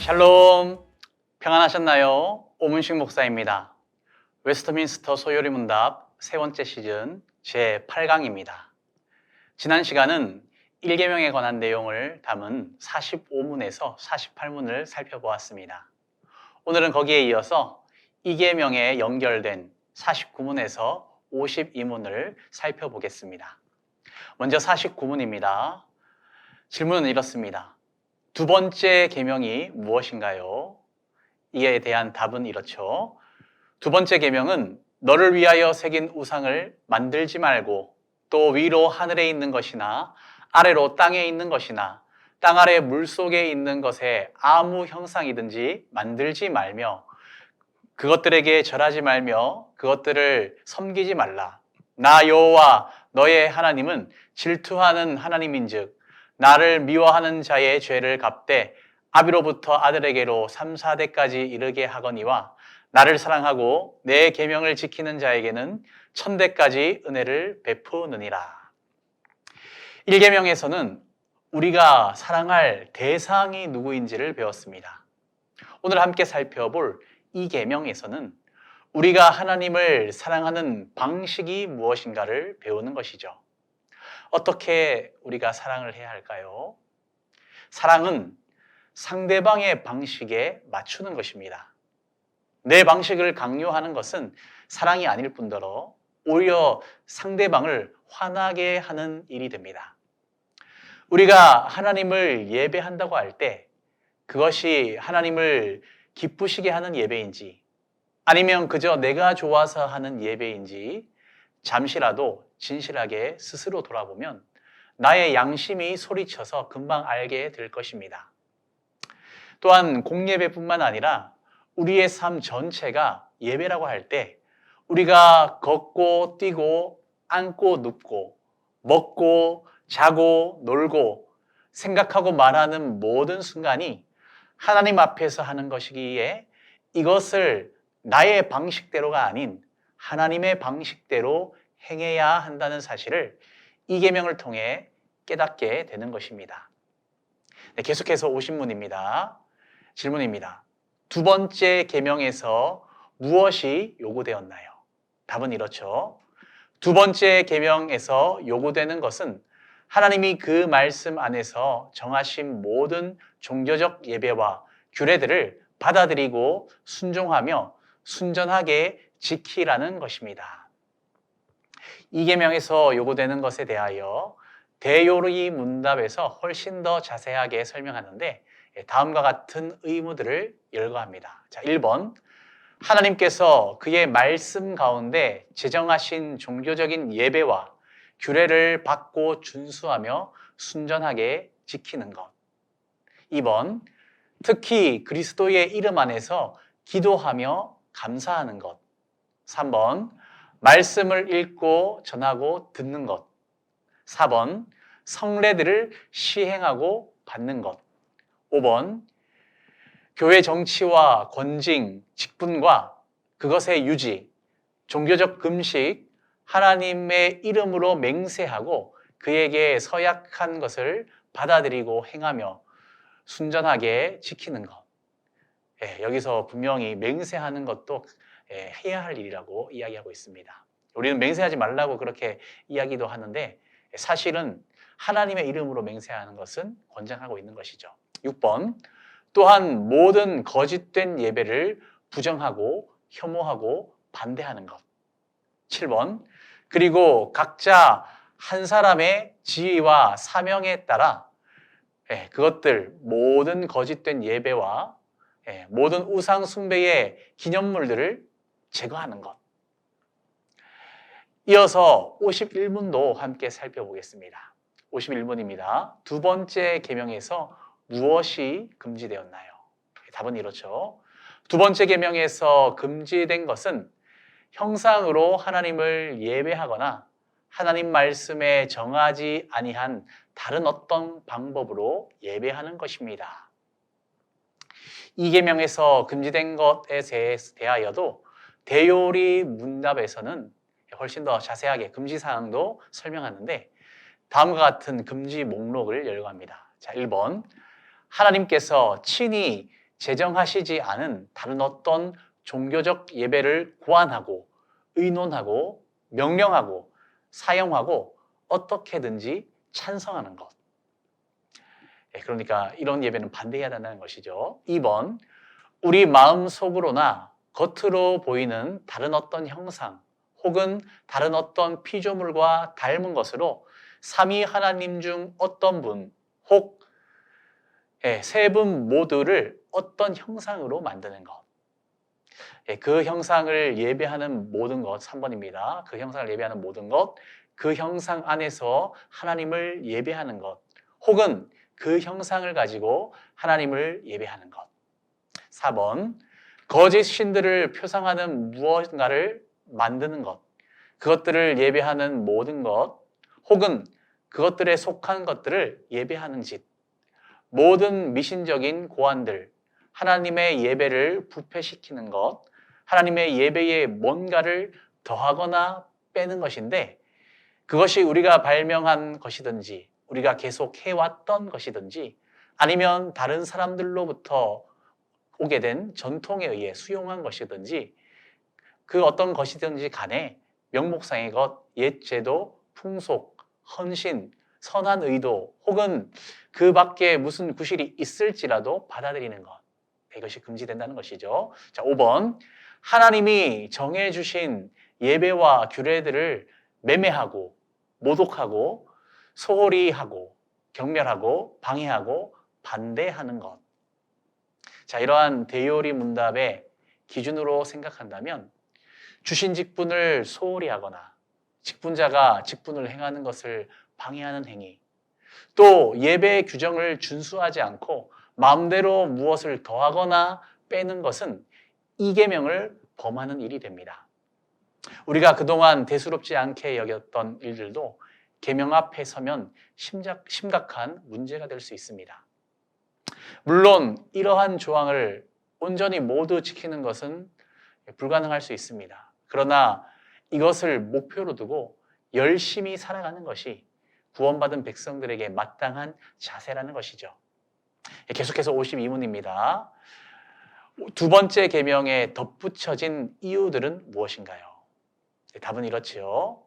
샬롬, 평안하셨나요? 오문식 목사입니다. 웨스트민스터 소요리 문답 세 번째 시즌 제8강입니다. 지난 시간은 1계명에 관한 내용을 담은 45문에서 48문을 살펴보았습니다. 오늘은 거기에 이어서 2계명에 연결된 49문에서 52문을 살펴보겠습니다. 먼저 49문입니다. 질문은 이렇습니다. 두 번째 계명이 무엇인가요? 이에 대한 답은 이렇죠. 두 번째 계명은 너를 위하여 새긴 우상을 만들지 말고 또 위로 하늘에 있는 것이나 아래로 땅에 있는 것이나 땅 아래 물속에 있는 것에 아무 형상이든지 만들지 말며 그것들에게 절하지 말며 그것들을 섬기지 말라. 나 여호와 너의 하나님은 질투하는 하나님인즉 나를 미워하는 자의 죄를 갚되 아비로부터 아들에게로 3, 4대까지 이르게 하거니와 나를 사랑하고 내 계명을 지키는 자에게는 1000대까지 은혜를 베푸느니라. 1계명에서는 우리가 사랑할 대상이 누구인지를 배웠습니다. 오늘 함께 살펴볼 2계명에서는 우리가 하나님을 사랑하는 방식이 무엇인가를 배우는 것이죠. 어떻게 우리가 사랑을 해야 할까요? 사랑은 상대방의 방식에 맞추는 것입니다. 내 방식을 강요하는 것은 사랑이 아닐 뿐더러 오히려 상대방을 화나게 하는 일이 됩니다. 우리가 하나님을 예배한다고 할 때 그것이 하나님을 기쁘시게 하는 예배인지 아니면 그저 내가 좋아서 하는 예배인지 잠시라도 진실하게 스스로 돌아보면 나의 양심이 소리쳐서 금방 알게 될 것입니다. 또한 공예배뿐만 아니라 우리의 삶 전체가 예배라고 할 때 우리가 걷고 뛰고 앉고 눕고 먹고 자고 놀고 생각하고 말하는 모든 순간이 하나님 앞에서 하는 것이기에 이것을 나의 방식대로가 아닌 하나님의 방식대로 행해야 한다는 사실을 2계명을 통해 깨닫게 되는 것입니다. 네, 계속해서 50문입니다. 질문입니다. 두 번째 계명에서 무엇이 요구되었나요? 답은 이렇죠. 두 번째 계명에서 요구되는 것은 하나님이 그 말씀 안에서 정하신 모든 종교적 예배와 규례들을 받아들이고 순종하며 순전하게 지키라는 것입니다. 2계명에서 요구되는 것에 대하여 대요리 문답에서 훨씬 더 자세하게 설명하는데 다음과 같은 의무들을 열거합니다. 자, 1번. 하나님께서 그의 말씀 가운데 제정하신 종교적인 예배와 규례를 받고 준수하며 순전하게 지키는 것. 2번. 특히 그리스도의 이름 안에서 기도하며 감사하는 것. 3번. 말씀을 읽고 전하고 듣는 것. 4번. 성례들을 시행하고 받는 것. 5번. 교회 정치와 권징, 직분과 그것의 유지, 종교적 금식, 하나님의 이름으로 맹세하고 그에게 서약한 것을 받아들이고 행하며 순전하게 지키는 것. 여기서 분명히 맹세하는 것도 해야 할 일이라고 이야기하고 있습니다. 우리는 맹세하지 말라고 그렇게 이야기도 하는데 사실은 하나님의 이름으로 맹세하는 것은 권장하고 있는 것이죠. 6번. 또한 모든 거짓된 예배를 부정하고 혐오하고 반대하는 것. 7번. 그리고 각자 한 사람의 지위와 사명에 따라 그것들 모든 거짓된 예배와 모든 우상 숭배의 기념물들을 제거하는 것. 이어서 51문도 함께 살펴보겠습니다. 51문입니다. 두 번째 계명에서 무엇이 금지되었나요? 답은 이렇죠. 두 번째 계명에서 금지된 것은 형상으로 하나님을 예배하거나 하나님 말씀에 정하지 아니한 다른 어떤 방법으로 예배하는 것입니다. 2계명에서 금지된 것에 대하여도 대요리 문답에서는 훨씬 더 자세하게 금지 사항도 설명하는데 다음과 같은 금지 목록을 열거합니다. 자, 1번. 하나님께서 친히 제정하시지 않은 다른 어떤 종교적 예배를 고안하고 의논하고 명령하고 사용하고 어떻게든지 찬성하는 것. 그러니까 이런 예배는 반대해야 된다는 것이죠. 2번, 우리 마음속으로나 겉으로 보이는 다른 어떤 형상 혹은 다른 어떤 피조물과 닮은 것으로 삼위 하나님 중 어떤 분 혹 세 분 모두를 어떤 형상으로 만드는 것. 그 형상을 예배하는 모든 것, 3번입니다. 그 형상을 예배하는 모든 것, 그 형상 안에서 하나님을 예배하는 것, 혹은 그 형상을 가지고 하나님을 예배하는 것. 4번, 거짓 신들을 표상하는 무언가를 만드는 것, 그것들을 예배하는 모든 것, 혹은 그것들에 속한 것들을 예배하는 짓, 모든 미신적인 고안들, 하나님의 예배를 부패시키는 것, 하나님의 예배에 뭔가를 더하거나 빼는 것인데, 그것이 우리가 발명한 것이든지 우리가 계속 해왔던 것이든지 아니면 다른 사람들로부터 오게 된 전통에 의해 수용한 것이든지 그 어떤 것이든지 간에 명목상의 것, 옛 제도, 풍속, 헌신, 선한 의도 혹은 그 밖에 무슨 구실이 있을지라도 받아들이는 것, 이것이 금지된다는 것이죠. 자, 5번, 하나님이 정해주신 예배와 규례들을 매매하고 모독하고 소홀히 하고 경멸하고 방해하고 반대하는 것. 자, 이러한 대요리 문답의 기준으로 생각한다면 주신 직분을 소홀히 하거나 직분자가 직분을 행하는 것을 방해하는 행위, 또 예배 규정을 준수하지 않고 마음대로 무엇을 더하거나 빼는 것은 이계명을 범하는 일이 됩니다. 우리가 그동안 대수롭지 않게 여겼던 일들도 계명 앞에 서면 심각한 문제가 될 수 있습니다. 물론 이러한 조항을 온전히 모두 지키는 것은 불가능할 수 있습니다. 그러나 이것을 목표로 두고 열심히 살아가는 것이 구원받은 백성들에게 마땅한 자세라는 것이죠. 계속해서 52문입니다. 두 번째 계명에 덧붙여진 이유들은 무엇인가요? 답은 이렇지요.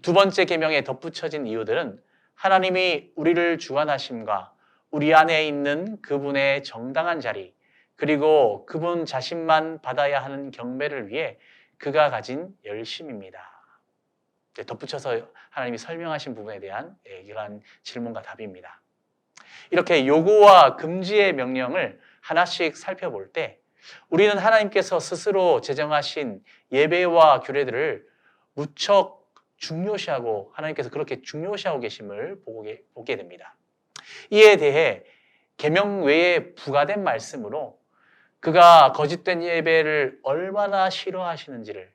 두 번째 계명에 덧붙여진 이유들은 하나님이 우리를 주관하심과 우리 안에 있는 그분의 정당한 자리, 그리고 그분 자신만 받아야 하는 경배를 위해 그가 가진 열심입니다. 덧붙여서 하나님이 설명하신 부분에 대한 이러한 질문과 답입니다. 이렇게 요구와 금지의 명령을 하나씩 살펴볼 때 우리는 하나님께서 스스로 제정하신 예배와 규례들을 무척 중요시하고 하나님께서 그렇게 중요시하고 계심을 보게 됩니다. 이에 대해 계명 외에 부과된 말씀으로 그가 거짓된 예배를 얼마나 싫어하시는지를,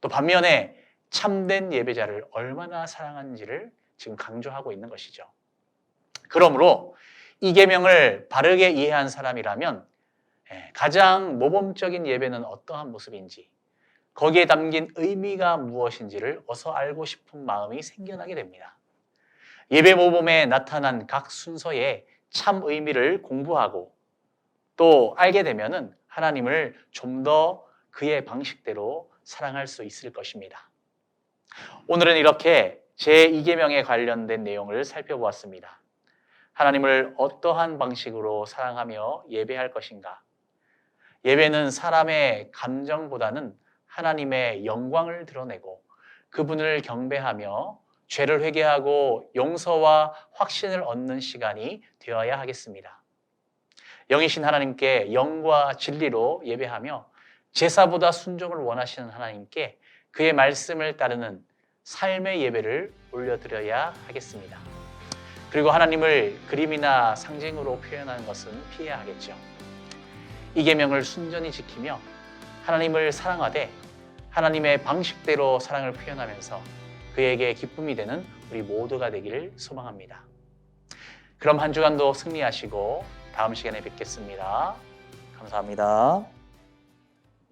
또 반면에 참된 예배자를 얼마나 사랑하는지를 지금 강조하고 있는 것이죠. 그러므로 이 계명을 바르게 이해한 사람이라면 가장 모범적인 예배는 어떠한 모습인지, 거기에 담긴 의미가 무엇인지를 어서 알고 싶은 마음이 생겨나게 됩니다. 예배 모범에 나타난 각 순서의 참 의미를 공부하고 또 알게 되면은 하나님을 좀 더 그의 방식대로 사랑할 수 있을 것입니다. 오늘은 이렇게 제2계명에 관련된 내용을 살펴보았습니다. 하나님을 어떠한 방식으로 사랑하며 예배할 것인가? 예배는 사람의 감정보다는 하나님의 영광을 드러내고 그분을 경배하며 죄를 회개하고 용서와 확신을 얻는 시간이 되어야 하겠습니다. 영이신 하나님께 영과 진리로 예배하며 제사보다 순종을 원하시는 하나님께 그의 말씀을 따르는 삶의 예배를 올려드려야 하겠습니다. 그리고 하나님을 그림이나 상징으로 표현하는 것은 피해야 하겠죠. 이 계명을 순전히 지키며 하나님을 사랑하되 하나님의 방식대로 사랑을 표현하면서 그에게 기쁨이 되는 우리 모두가 되기를 소망합니다. 그럼 한 주간도 승리하시고 다음 시간에 뵙겠습니다. 감사합니다.